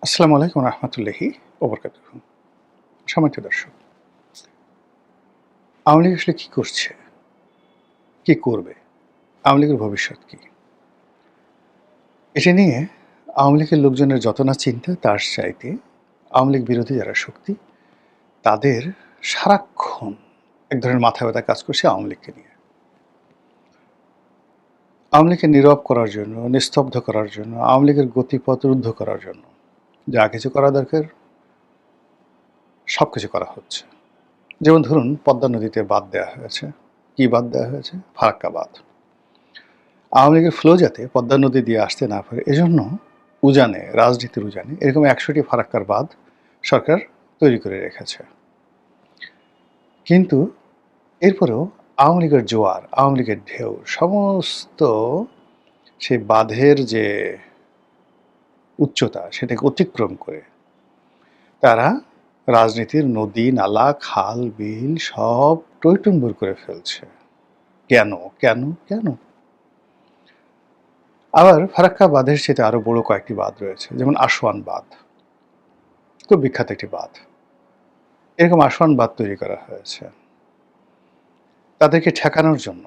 আসসালামু আলাইকুম রহমতুল্লাহি ওবরকাতুহু। সম্মানিত দর্শক, আওয়ামী লীগ আসলে কী করছে, কী করবে, আওয়ামী লীগের ভবিষ্যৎ কী? এটা নিয়ে আওয়ামী লীগের লোকজনের যত না চিন্তা, তার চাইতে আওয়ামী লীগ বিরোধী যারা শক্তি, তাদের সারাক্ষণ এক ধরনের মাথা ব্যথা কাজ করছে আওয়ামী লীগকে নিয়ে। আওয়ামী লীগকে নীরব করার জন্য, নিস্তব্ধ করার জন্য, আওয়ামী লীগের গতিপথ রুদ্ধ করার জন্য যা কিছু করা দরকার সব কিছু করা হচ্ছে। যেমন ধরুন, পদ্মা নদীতে বাঁধ দেওয়া হয়েছে। কী বাঁধ দেওয়া হয়েছে? ফারাক্কা বাঁধ। আওয়ামী লীগের ফ্লো যাতে পদ্মা নদী দিয়ে আসতে না পারে, এজন্য উজানে, রাজনীতির উজানে এরকম ১০০টি ফারাক্কার বাঁধ সরকার তৈরি করে রেখেছে। কিন্তু এরপরেও আওয়ামী লীগের জোয়ার, আওয়ামী লীগের ঢেউ সমস্ত সেই বাঁধের যে উচ্চতা সেটাকে অতিক্রম করে তারা রাজনীতির নদী, নালা, খাল, বিল সব টইটুম্বুর করে ফেলছে। কেন কেন কেন? আবার ফারাক্কা বাঁধের সাথে আরও বড় কয়েকটি বাঁধ রয়েছে, যেমন আসওয়ান বাঁধ, খুব বিখ্যাত একটি বাঁধ। এরকম আসওয়ান বাঁধ তৈরি করা হয়েছে তাদেরকে ঠেকানোর জন্য,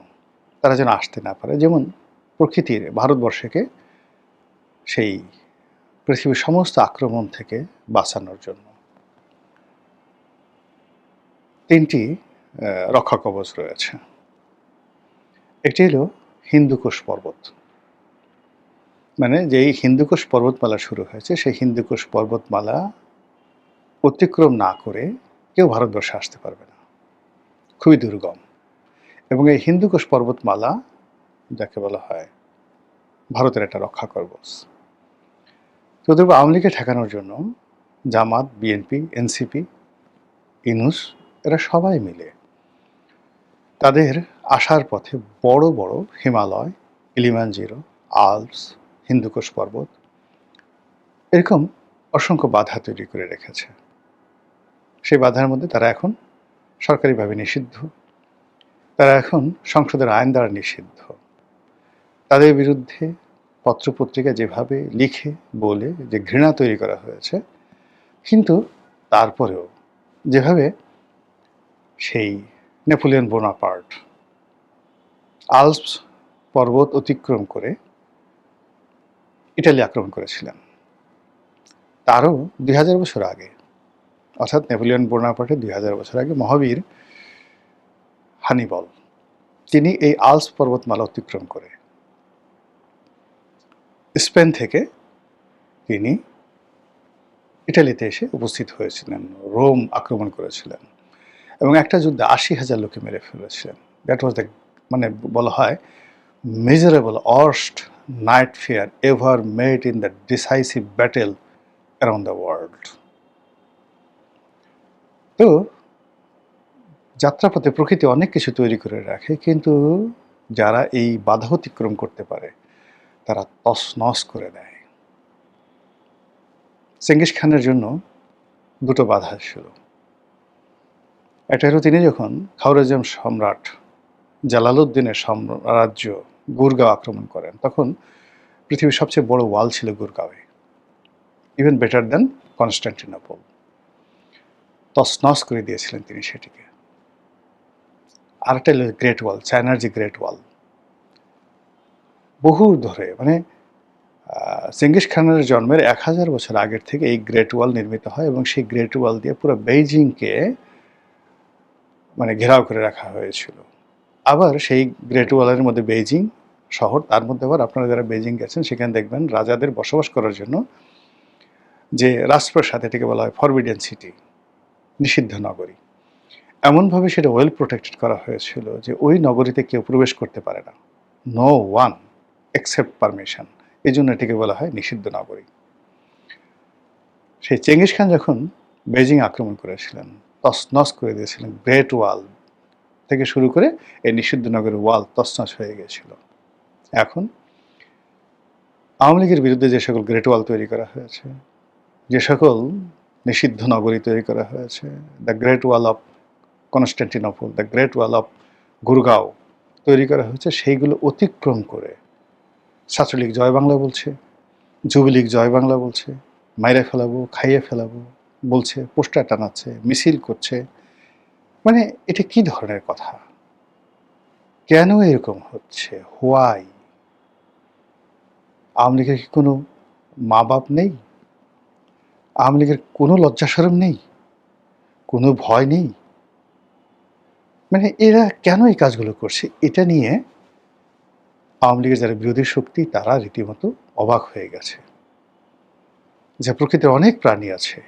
তারা যেন আসতে না পারে। যেমন প্রকৃতির ভারতবর্ষকে সেই পৃথিবীর সমস্ত আক্রমণ থেকে বাঁচানোর জন্য ৩টি রক্ষা কবচ রয়েছে। একটি হলো হিন্দুকুশ পর্বত, মানে যেই হিন্দুকুশ পর্বতমালা শুরু হয়েছে সেই হিন্দুকুশ পর্বতমালা অতিক্রম না করে কেউ ভারতবর্ষে আসতে পারবে না, খুবই দুর্গম। এবং এই হিন্দুকুশ পর্বতমালা যাকে বলা হয় ভারতের একটা রক্ষা কবচ। তো ওদের আওয়ামী লীগকে ঠেকানোর জন্য জামাত, বিএনপি, এনসিপি, ইনুস এরা সবাই মিলে তাদের আসার পথে বড় বড় হিমালয়, কিলিমানজারো, আল্পস, হিন্দুকুশ পর্বত এরকম অসংখ্য বাধা তৈরি করে রেখেছে। সেই বাধার মধ্যে তারা এখন সরকারিভাবে নিষিদ্ধ, তারা এখন সংসদের আইন দ্বারা নিষিদ্ধ। তাদের বিরুদ্ধে পত্রপত্রিকা যেভাবে লিখে বলে যে ঘৃণা তৈরি করা হয়েছে, কিন্তু তারপরেও যেভাবে সেই নেপোলিয়ন বোনাপার্ট আল্পস পর্বত অতিক্রম করে ইটালি আক্রমণ করেছিলেন, তারও ২০০০ বছর আগে, অর্থাৎ নেপোলিয়ন বোনাপার্টের ২০০০ বছর আগে মহাবীর হানিবল তিনি এই আল্পস পর্বতমালা অতিক্রম করে স্পেন থেকে তিনি ইটালিতে এসে উপস্থিত হয়েছিলেন, রোম আক্রমণ করেছিলেন এবং একটা যুদ্ধে ৮০,০০০ লোকে মেরে ফেলেছিলেন। দ্যাট ওয়াজ দ্য, মানে বলা হয়, miserable worst night fair ever made in the decisive battle around the world. তো যাত্রাপথে প্রকৃতি অনেক কিছু তৈরি করে রাখে, কিন্তু যারা এই বাধা অতিক্রম করতে পারে তারা তছনছ করে দেয়। চেঙ্গিস খানের জন্য দুটো বাধা ছিল। একটা হলো তিনি যখন খাওয়ারেজম সম্রাট জালালউদ্দিনের সাম্রাজ্য গুরগাঁও আক্রমণ করেন, তখন পৃথিবীর সবচেয়ে বড় ওয়াল ছিল গুরগাঁওয়ে, ইভেন বেটার দ্যান কনস্টান্টিনোপল। তছনছ করে দিয়েছিলেন তিনি সেটিকে। আরেকটা হলো গ্রেট ওয়াল, চায়নার যে গ্রেট ওয়াল, বহু ধরে, মানে চেঙ্গিস খানের জন্মের ১০০০ বছর আগের থেকে এই গ্রেট ওয়াল নির্মিত হয় এবং সেই গ্রেট ওয়াল দিয়ে পুরো বেইজিংকে মানে ঘেরাও করে রাখা হয়েছিল। আবার সেই গ্রেট ওয়ালের মধ্যে বেইজিং শহর, তার মধ্যে আবার আপনারা যারা বেইজিং গেছেন সেখানে দেখবেন রাজাদের বসবাস করার জন্য যে রাজপ্রাসাদ, এটাকে বলা হয় ফরবিডেন সিটি, নিষিদ্ধ নগরী। এমনভাবে সেটা ওয়েল প্রোটেক্টেড করা হয়েছিল যে ওই নগরীতে কেউ প্রবেশ করতে পারে না, নো ওয়ান এক্সেপ্ট পারমিশন। এই জন্য এটিকে বলা হয় নিষিদ্ধ নগরী। সেই চেঙ্গিস খান যখন বেইজিং আক্রমণ করেছিলেন, তছনছ করে দিয়েছিলেন, গ্রেট ওয়াল থেকে শুরু করে এই নিষিদ্ধ নগরের ওয়াল তছনছ হয়ে গিয়েছিল। এখন আওয়ামী লীগের বিরুদ্ধে যে সকল গ্রেট ওয়াল তৈরি করা হয়েছে, যে সকল নিষিদ্ধ নগরী তৈরি করা হয়েছে, the great wall of Constantinople, the great wall of Gurgaon তৈরি করা হয়েছে, সেইগুলো অতিক্রম করে ছাত্রলীগ জয় বাংলা বলছে, যুবলীগ জয় বাংলা বলছে, মাইরে ফেলাবো, খাইয়ে ফেলাবো বলছে, পোস্টার টানাচ্ছে, মিছিল করছে। মানে এটা কি ধরনের কথা? কেন এরকম হচ্ছে? হোয়াই? আওয়ামী লীগের কি কোনো মা-বাপ নেই? আওয়ামী লীগের কোনো লজ্জা শরম নেই? কোনো ভয় নেই? মানে এরা কেন এই কাজগুলো করছে? এটা নিয়ে আওয়ামী লীগের যারা বিরোধী শক্তি তারা রীতিমতো অবাক হয়ে গেছে। যে প্রকৃতির অনেক প্রাণী আছে,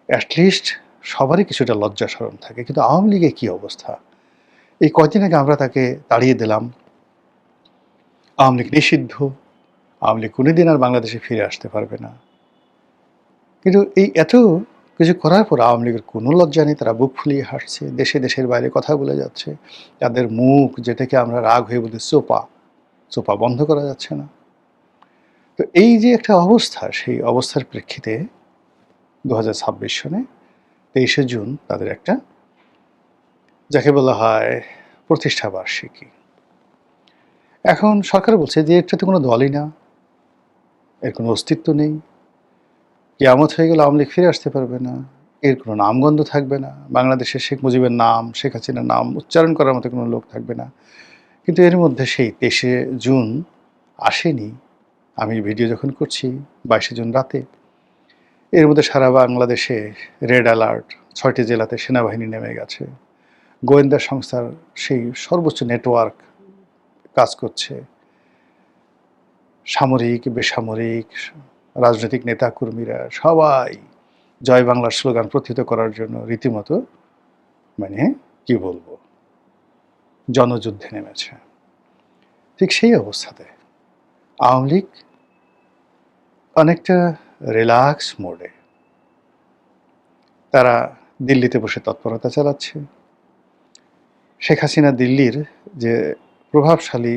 অ্যাটলিস্ট সবারই কিছুটা লজ্জা শরম থাকে, কিন্তু আওয়ামী লীগের কী অবস্থা? এই কয়দিন আগে আমরা তাকে তাড়িয়ে দিলাম, আওয়ামী লীগ নিষিদ্ধ, আওয়ামী লীগ কোনোদিন আর বাংলাদেশে ফিরে আসতে পারবে না। কিন্তু এই এত কিছু করার পর আওয়ামী লীগের কোনো লজ্জা নেই, তারা বুক ফুলিয়ে হাসছে, দেশে দেশের বাইরে কথা বলে যাচ্ছে, তাদের মুখ যেটাকে আমরা রাগ হয়ে বলি চোপা, চোপা বন্ধ করা যাচ্ছে না। তো এই যে একটা অবস্থা, সেই অবস্থার প্রেক্ষিতে 2026 সনে 23শে জুন তাদের একটা, যাকে বলা হয় প্রতিষ্ঠা বার্ষিকী। এখন সরকার বলছে যে এটা তো কোনো দলই না, এর কোনো অস্তিত্ব নেই, কিয়ামত হয়ে গেলে আওয়ামী লীগ ফিরে আসতে পারবে না, এর কোনো নামগন্ধ থাকবে না, বাংলাদেশে শেখ মুজিবের নাম, শেখ হাসিনার নাম উচ্চারণ করার মতো কোনো লোক থাকবে না। কিন্তু এর মধ্যে সেই 23শে জুন আসেনি। আমি ভিডিও যখন করছি 22শে জুন রাতে, এর মধ্যে সারা বাংলাদেশে রেড অ্যালার্ট, 6টি জেলাতে সেনাবাহিনী নেমে গেছে, গোয়েন্দা সংস্থার সেই সর্বোচ্চ নেটওয়ার্ক কাজ করছে, সামরিক, বেসামরিক, রাজনৈতিক নেতাকর্মীরা সবাই জয় বাংলার স্লোগান প্রতিহিত করার জন্য রীতিমতো মানে কি বলবো, জনযুদ্ধে নেমেছে। ঠিক সেই অবস্থাতে আওয়ামী লীগ অনেকটা রিল্যাক্স মোডে তারা দিল্লিতে বসে তৎপরতা চালাচ্ছে। শেখ হাসিনা দিল্লির যে প্রভাবশালী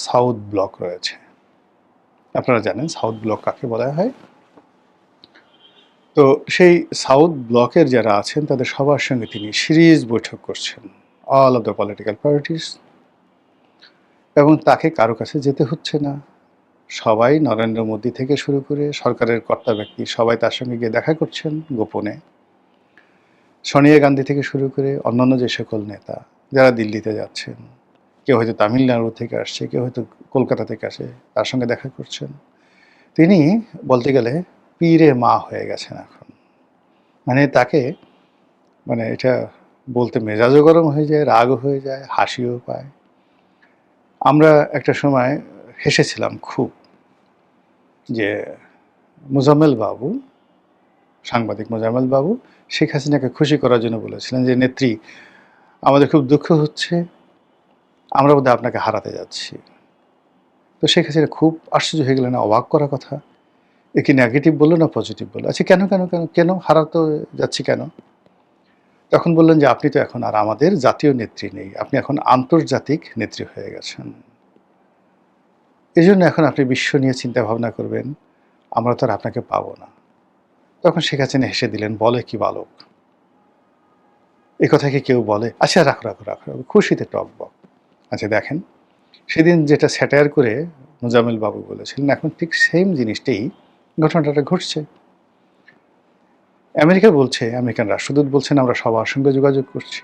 সাউথ ব্লক রয়েছে, আপনারা জানেন সাউথ ব্লক কাকে বলা হয়। তো সেই সাউথ ব্লকের যারা আছেন তাদের সবার সঙ্গে তিনি সিরিজ বৈঠক করছেন, all of the political parties, এবং তাকে কারো কাছে যেতে হচ্ছে না। সবাই নরেন্দ্র মোদী থেকে শুরু করে সরকারের কর্তা ব্যক্তি সবাই তার সঙ্গে গিয়ে দেখা করছেন গোপনে। সোনিয়া গান্ধী থেকে শুরু করে অন্যান্য যে সকল নেতা যারা দিল্লিতে যাচ্ছেন, কেউ হয়তো তামিলনাড়ু থেকে আসছে, কেউ হয়তো কলকাতা থেকে আসে, তার সঙ্গে দেখা করছেন। তিনি বলতে গেলে পীরে মা হয়ে গেছেন এখন। মানে তাকে, মানে এটা বলতে মেজাজও গরম হয়ে যায়, রাগও হয়ে যায়, হাসিও পায়। আমরা একটা সময় হেসেছিলাম খুব, যে মোজাম্মেল বাবু, সাংবাদিক মোজাম্মেল বাবু শেখ হাসিনাকে খুশি করার জন্য বলেছিলেন যে নেত্রী, আমাদের খুব দুঃখ হচ্ছে, আমরা বোধহয় আপনাকে হারাতে যাচ্ছি। তো শেখ হাসিনা খুব আশ্চর্য হয়ে গেলেন, অবাক করা কথা, এ কি নেগেটিভ বললো না পজিটিভ বললো? আচ্ছা কেন কেন কেন কেন হারাতে যাচ্ছি কেন? তখন বললেন যে আপনি তো এখন আর আমাদের জাতীয় নেত্রী নেই, আপনি এখন আন্তর্জাতিক নেত্রী হয়ে গেছেন, এই জন্য এখন আপনি বিশ্ব নিয়ে চিন্তা ভাবনা করবেন, আমরা তো আর আপনাকে পাবো না। তখন শেখ হাসিনা হেসে দিলেন, বলে কি বালক, এ কথা কি কেউ বলে? আচ্ছা রাখো রাখো রাখো রাখো, খুশিতে টকবক। আচ্ছা দেখেন, সেদিন যেটা স্যাটায়ার করে মোজাম্মেল বাবু বলেছিলেন, এখন ঠিক সেম জিনিসটাই ঘটনাটা ঘটছে। আমেরিকা বলছে, আমেরিকান রাষ্ট্রদূত বলছেন আমরা সবার সঙ্গে যোগাযোগ করছি।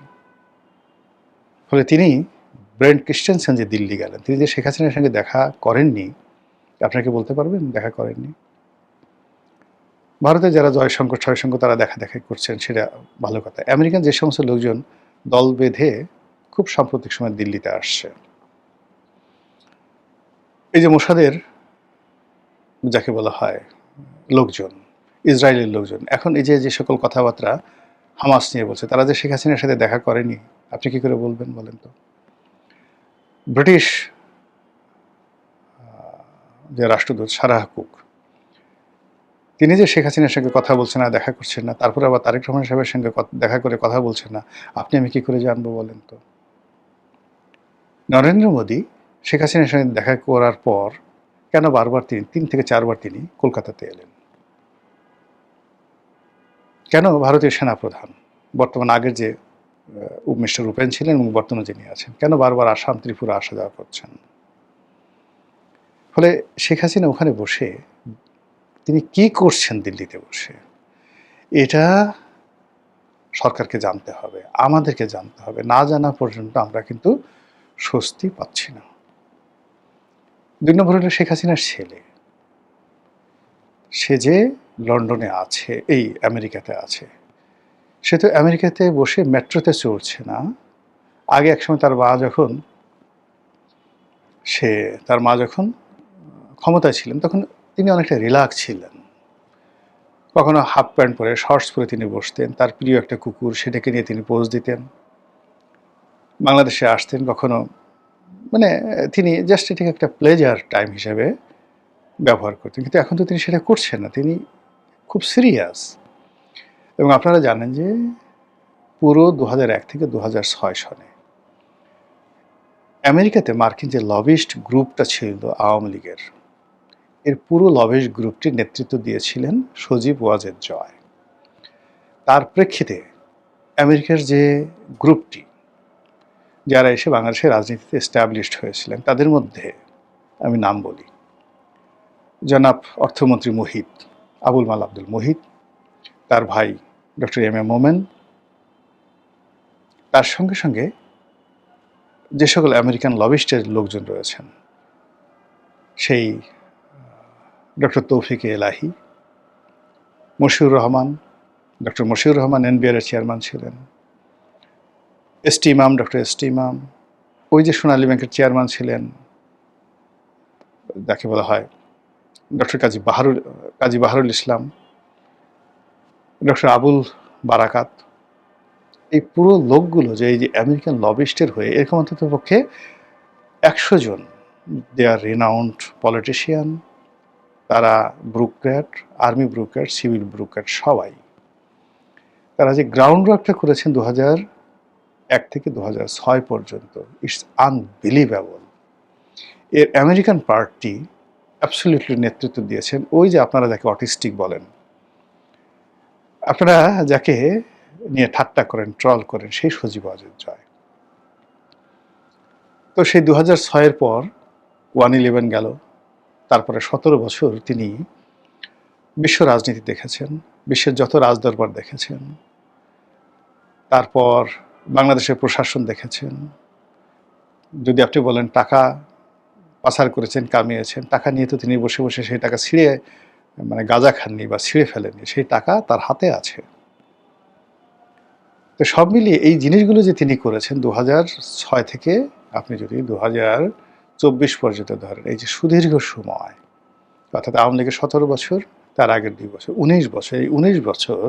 ফলে তিনি ব্রেন্ট ক্রিস্টেনসেন যে দিল্লি গেলেন, তিনি যে শেখ হাসিনার সঙ্গে দেখা করেননি, আপনাকে বলতে পারবেন দেখা করেননি? ভারতে যারা জয়শঙ্কর ছয়শঙ্কর তারা দেখা দেখা করছেন, সেটা ভালো কথা। আমেরিকান যে সমস্ত লোকজন দল বেঁধে খুব সাম্প্রতিক সময় দিল্লিতে আসছে, এই যে মোসাদের যাকে বলা হয় লোকজন, ইসরায়েলের লোকজন, এখন এই যে যে সকল কথাবার্তা হামাস নিয়ে বলছে, তারা যে শেখ হাসিনার সাথে দেখা করেনি, আপনি কি করে বলবেন বলেন তো? ব্রিটিশ যে রাষ্ট্রদূত সারাহ কুক, তিনি যে শেখ হাসিনার সঙ্গে কথা বলছেন না, দেখা করছেন না, তারপরে আবার তারেক রহমান সাহেবের সঙ্গে দেখা করে কথা বলছেন না, আপনি আমি কি করে জানবো বলেন তো? নরেন্দ্র মোদী শেখ হাসিনার সঙ্গে দেখা করার পর কেন বারবার তিনি 3 থেকে 4 বার তিনি কলকাতাতে এলেন? কেন ভারতীয় সেনাপ্রধান, বর্তমান আগের যে মিস্টার উপেন ছিলেন এবং বর্তমানে যিনি আছেন, কেন বারবার আসাম ত্রিপুরা আসা যাওয়া করছেন? ফলে শেখ হাসিনা ওখানে বসে তিনি কি করছেন দিল্লিতে বসে, এটা সরকারকে জানতে হবে, আমাদেরকে জানতে হবে। না জানা পর্যন্ত আমরা কিন্তু স্বস্তি পাচ্ছি না। ২ নম্বর হলো শেখ হাসিনার ছেলে, সে যে লন্ডনে আছে, এই আমেরিকাতে আছে, সে তো আমেরিকাতে বসে মেট্রোতে চড়ছে না। আগে একসময় তার মা যখন ক্ষমতায় ছিলেন তখন তিনি অনেকটা রিল্যাক্স ছিলেন। কখনো হাফ প্যান্ট পরে শর্টস পরে তিনি বসতেন, তার প্রিয় একটা কুকুর সেটাকে নিয়ে তিনি পোজ দিতেন, বাংলাদেশে আসতেন কখনো, মানে তিনি জাস্ট এটাকে একটা প্লেজার টাইম হিসেবে ব্যবহার করতেন। কিন্তু এখন তো তিনি সেটা করছেন না, তিনি খুব সিরিয়াস। এবং আপনারা জানেন যে পুরো ২০০১ থেকে ২০০৬ সনে আমেরিকাতে মার্কিন যে লবিস্ট গ্রুপটা ছিল আওয়ামী লীগের, এর পুরো লবিস্ট গ্রুপটির নেতৃত্ব দিয়েছিলেন সজীব ওয়াজেদ জয়। তার প্রেক্ষিতে আমেরিকার যে গ্রুপটি, যারা এসে বাংলাদেশের রাজনীতিতে এস্টাবলিশড হয়েছিলেন, তাদের মধ্যে আমি নাম বলি, জনাব অর্থমন্ত্রী মুহিত, আবুল মাল আব্দুল মুহিত, তার ভাই ডক্টর এম এ মোমেন, তার সঙ্গে সঙ্গে যে সকল আমেরিকান লবিস্টের লোকজন রয়েছেন, সেই ডক্টর তৌফিক এলাহি, মশিউর রহমান, ডক্টর মশিউর রহমান এনবিআরের চেয়ারম্যান ছিলেন, এসটি ইমাম, ডক্টর এসটি ইমাম, ওই যে সোনালী ব্যাংকের চেয়ারম্যান ছিলেন যাকে বলা হয় ডক্টর কাজী বাহারুল ইসলাম, ডক্টর আবুল বারাকাত, এই পুরো লোকগুলো যে এই যে আমেরিকান লবিস্টের হয়ে, এরকম অন্তত পক্ষে ১০০ জন, দে আর রিনাউন্ড পলিটিশিয়ান, তারা ব্রুক্র্যাট, আর্মি ব্রুক্র্যাট, সিভিল ব্রুক্র্যাট, সবাই তারা যে গ্রাউন্ড ওয়ার্কটা করেছেন ২০০১ থেকে ২০০৬ পর্যন্ত, ইটস আনবিলিভেবল। এর আমেরিকান পার্টি অ্যাবসলিউটলি নেতৃত্ব দিয়েছেন ওই যে আপনারা যাকে অটিস্টিক বলেন, আপনারা যাকে নিয়ে ঠাট্টা করেন, ট্রল করেন, সেই সজীব ওয়াজেদ জয়। তো সেই ২০০৬-এর পর 1/11 গেল, তারপরে ১৭ বছর তিনি বিশ্ব রাজনীতি দেখেছেন, বিশ্বের যত রাজদরবার দেখেছেন, তারপর বাংলাদেশের প্রশাসন দেখেছেন। যদি আপনি বলেন টাকা পাচার করেছেন, কামিয়েছেন, টাকা নিয়ে তো তিনি বসে বসে সেই টাকা ছিঁড়ে, মানে গাঁজা খাননি বা ছিঁড়ে ফেলেননি, সেই টাকা তার হাতে আছে। তো সব মিলিয়ে এই জিনিসগুলো যে তিনি করেছেন ২০০৬ থেকে আপনি যদি ২০২৪ পর্যন্ত ধরেন, এই যে সুদীর্ঘ সময়, অর্থাৎ আওয়ামী লীগের ১৭ বছর, তার আগের ২ বছর, ১৯ বছর, এই ১৯ বছর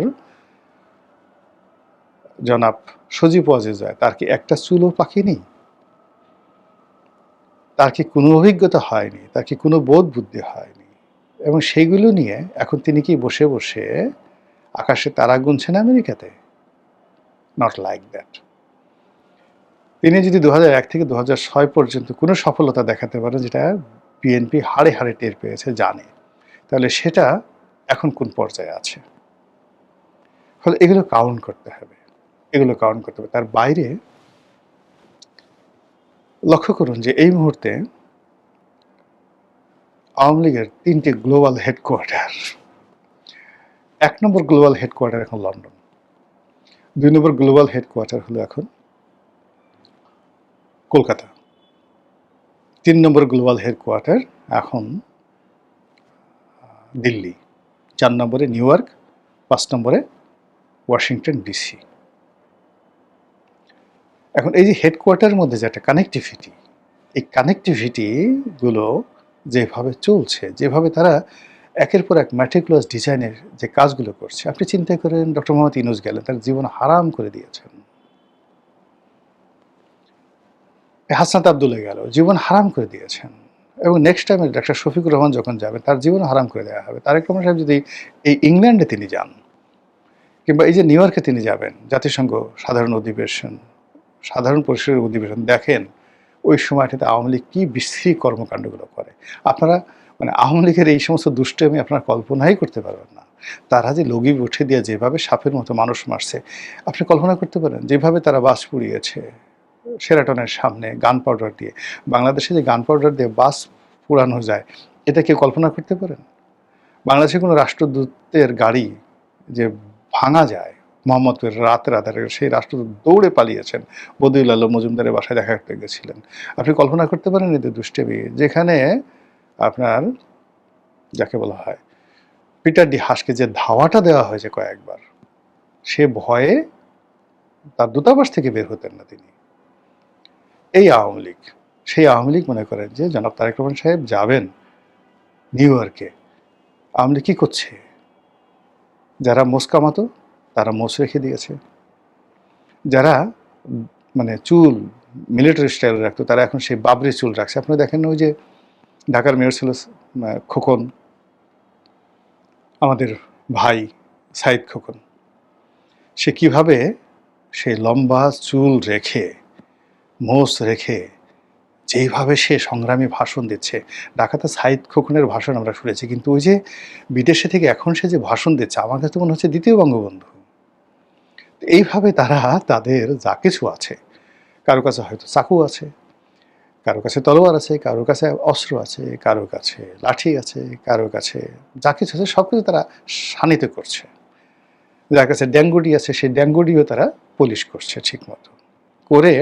জনাব সজীব ওয়াজেদ জয়, তার কি একটা চুলও পাকেনি? তার কি কোনো অভিজ্ঞতা হয়নি? তার কি কোনো বোধ বুদ্ধি হয়নি? এবং সেইগুলো নিয়ে এখন তিনি কি বসে বসে আকাশে তারা গুনছেন আমেরিকাতে? Not like that. তিনি যদি ২০০১ থেকে ২০০৬ পর্যন্ত কোনো সফলতা দেখাতে পারেন, যেটা বিএনপি হাড়ে হাড়ে টের পেয়েছে, জানে, তাহলে সেটা এখন কোন পর্যায়ে আছে। ফলে এগুলো কাউন্ট করতে হবে, তার বাইরে লক্ষ্য করুন যে এই মুহূর্তে আওয়ামী লীগের ৩টি গ্লোবাল হেডকোয়ার্টার, ১ নম্বর গ্লোবাল হেডকোয়ার্টার এখন লন্ডন, ২ নম্বর গ্লোবাল হেডকোয়ার্টার হলো এখন কলকাতা, ৩ নম্বর গ্লোবাল হেডকোয়ার্টার এখন দিল্লি, ৪ নম্বরে নিউ ইয়র্ক, ৫ নম্বরে ওয়াশিংটন ডিসি। এখন এই যে হেডকোয়ার্টারের মধ্যে যে একটা কানেক্টিভিটি, এই কানেক্টিভিটিগুলো যেভাবে চলছে, যেভাবে তারা একের পর এক ম্যাটিকুলাস ডিজাইনের যে কাজগুলো করছে, আপনি চিন্তা করেন ডক্টর মোহাম্মদ ইউনূস গেলেন, তার জীবন হারাম করে দিয়েছেন। হাসনাত আব্দুল্লাহ গেল, জীবন হারাম করে দিয়েছেন। এবং নেক্সট টাইমে ডাক্তার শফিকুর রহমান যখন যাবেন, তার জীবন হারাম করে দেওয়া হবে। তারেক রহমান সাহেব যদি এই ইংল্যান্ডে তিনি যান, কিংবা এই যে নিউ ইয়র্কে তিনি যাবেন, জাতিসংঘ সাধারণ পরিষদের অধিবেশন দেখেন, ওই সময়টাতে আওয়ামী লীগ কী বিশ্রী কর্মকাণ্ডগুলো করে। আপনারা মানে আওয়ামী লীগের এই সমস্ত দুষ্টামি আপনারা কল্পনাই করতে পারবেন না। তারা যে লগি উঠে দিয়ে যেভাবে সাপের মতো মানুষ মারছে, আপনি কল্পনা করতে পারেন? যেভাবে তারা বাস পুড়িয়েছে শেরাটনের সামনে গান পাউডার দিয়ে, বাংলাদেশে যে গান পাউডার দিয়ে বাস পুড়ানো যায়, এটা কেউ কল্পনা করতে পারেন? বাংলাদেশের কোনো রাষ্ট্রদূতের গাড়ি যে ভাঙা যায় মোহাম্মদপুরের রাতের আধারে, সেই রাষ্ট্রদূত দৌড়ে পালিয়েছেন, বদিউল আলম মজুমদারের বাসায় দেখা করতে গেছিলেন। আপনি কল্পনা করতে পারেন এদের দুষ্টেমি, যেখানে আপনার যাকে বলা হয় পিটার ডি হাসকে যে ধাওয়াটা দেওয়া হয়েছে কয়েকবার, সে ভয়ে তার দূতাবাস থেকে বের হতেন না তিনি। এই আওয়ামী লীগ, সেই আওয়ামী লীগ মনে করেন যে জনাব তারেক রহমান সাহেব যাবেন নিউ ইয়র্কে, আওয়ামী লীগ কী করছে? যারা মোষ কামাতো তারা মোষ রেখে দিয়েছে, যারা মানে চুল মিলিটারি স্টাইল রাখতো তারা এখন সেই বাবরি চুল রাখছে। আপনি দেখেন ওই যে ঢাকার মেয়র ছিল খোকন, আমাদের ভাই সাইদ খোকন, সে কিভাবে সে লম্বা চুল রেখে মোষ রেখে যেইভাবে সে সংগ্রামী ভাষণ দিচ্ছে। ঢাকাতে সাইদ খোকনের ভাষণ আমরা শুনেছি, কিন্তু ওই যে বিদেশে থেকে এখন সে যে ভাষণ দিচ্ছে, আমার কাছে মনে হচ্ছে দ্বিতীয় বঙ্গবন্ধু। এইভাবে তারা তাদের যা কিছু আছে, কারো কাছে হয়তো চাকু আছে, কারো কাছে তলোয়ার আছে, কারো কাছে অস্ত্র আছে, কারো কাছে লাঠি আছে, কারো কাছে যা কিছু আছে সব কিছু তারা শানিত করছে। যার কাছে ড্যাঙ্গুডি আছে সেই ড্যাঙ্গুডিও তারা পলিশ করছে ঠিক মতো করে।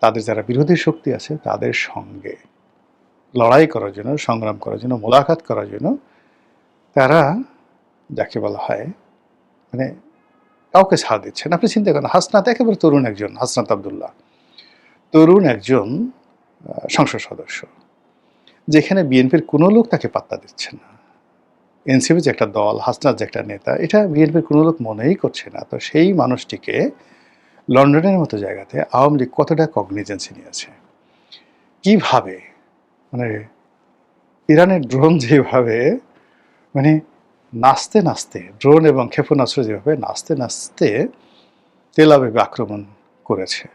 তাদের যারা বিরোধী শক্তি আছে তাদের সঙ্গে লড়াই করার জন্য, সংগ্রাম করার জন্য, মোলাকাত করার জন্য তারা যাকে বলা হয় মানে কাউকে ছাড় দিচ্ছেন। আপনি চিন্তা করেন, হাসনাত একেবারে তরুণ একজন, হাসনাত আবদুল্লাহ তরুণ একজন সংসদ সদস্য, যেখানে বিএনপির কোনো লোক তাকে পাত্তা দিচ্ছে না। এনসিপি যে একটা দল, হাসনাত যে একটা নেতা, এটা বিএনপির কোনো লোক মনেই করছে না। তো সেই মানুষটিকে লন্ডনের মতো জায়গাতে আওয়ামী লীগ কতটা কগনিজেন্সি নিয়েছে, কিভাবে মানে ইরানের ড্রোন যেভাবে মানে নাচতে নাচতে, ড্রোন এবং ক্ষেপণাস্ত্র যেভাবে নাচতে নাচতে তেল আবিবে আক্রমণ করেছে,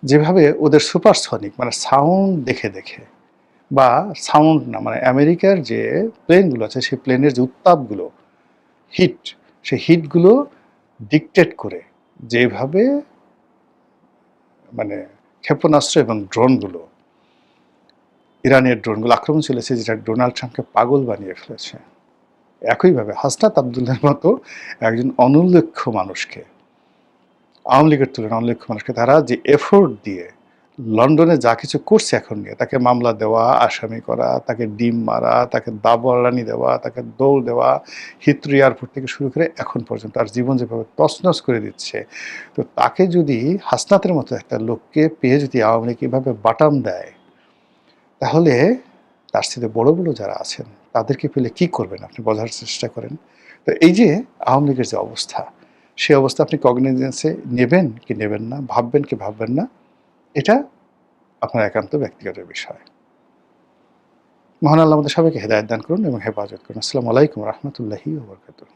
যেভাবে ওদের সুপারসনিক মানে সাউন্ড দেখে দেখে, বা সাউন্ড না মানে আমেরিকার যে প্লেনগুলো আছে সেই প্লেনের যে উত্তাপগুলো, হিট, সেই হিটগুলো ডিকটেট করে যেভাবে মানে ক্ষেপণাস্ত্র এবং ড্রোনগুলো, ইরানের ড্রোনগুলো আক্রমণ চলেছে, যেটা ডোনাল্ড ট্রাম্পকে পাগল বানিয়ে ফেলেছে। একইভাবে হাসনাত আবদুল্লাহর মতো একজন অনুল্লেখ্য মানুষকে, আওয়ামী লীগের তুলনায় অনুল্লেখ্য মানুষকে তারা যে এফোর্ট দিয়ে লন্ডনে যা কিছু করছে এখন নিয়ে, তাকে মামলা দেওয়া, আসামি করা, তাকে ডিম মারা, তাকে দাবরানি দেওয়া, তাকে দৌড় দেওয়া, হিথ্রো এয়ারপোর্ট থেকে শুরু করে এখন পর্যন্ত তার জীবন যেভাবে তছনছ করে দিচ্ছে, তো তাকে যদি হাসনাতের মতো একটা লোককে পেয়ে যদি আওয়ামী লীগ এভাবে বাটাম দেয়, তাহলে তার সাথে বড় বড় যারা আছেন তাদেরকে পেলে কি করবেন আপনি বোঝার চেষ্টা করেন। তো এই যে আওয়ামী লীগের যে অবস্থা, সেই অবস্থা আপনি কগনিজেন্সে নেবেন কি নেবেন না, ভাববেন কি ভাববেন না, এটা আপনার একান্ত ব্যক্তিগত বিষয়। মহান আল্লাহ আমাদের সবাইকে হেদায়েত দান করুন এবং হেফাজত করুন। আসসালামু আলাইকুম রহমতুল্লাহি ওয়া বারাকাতুহু।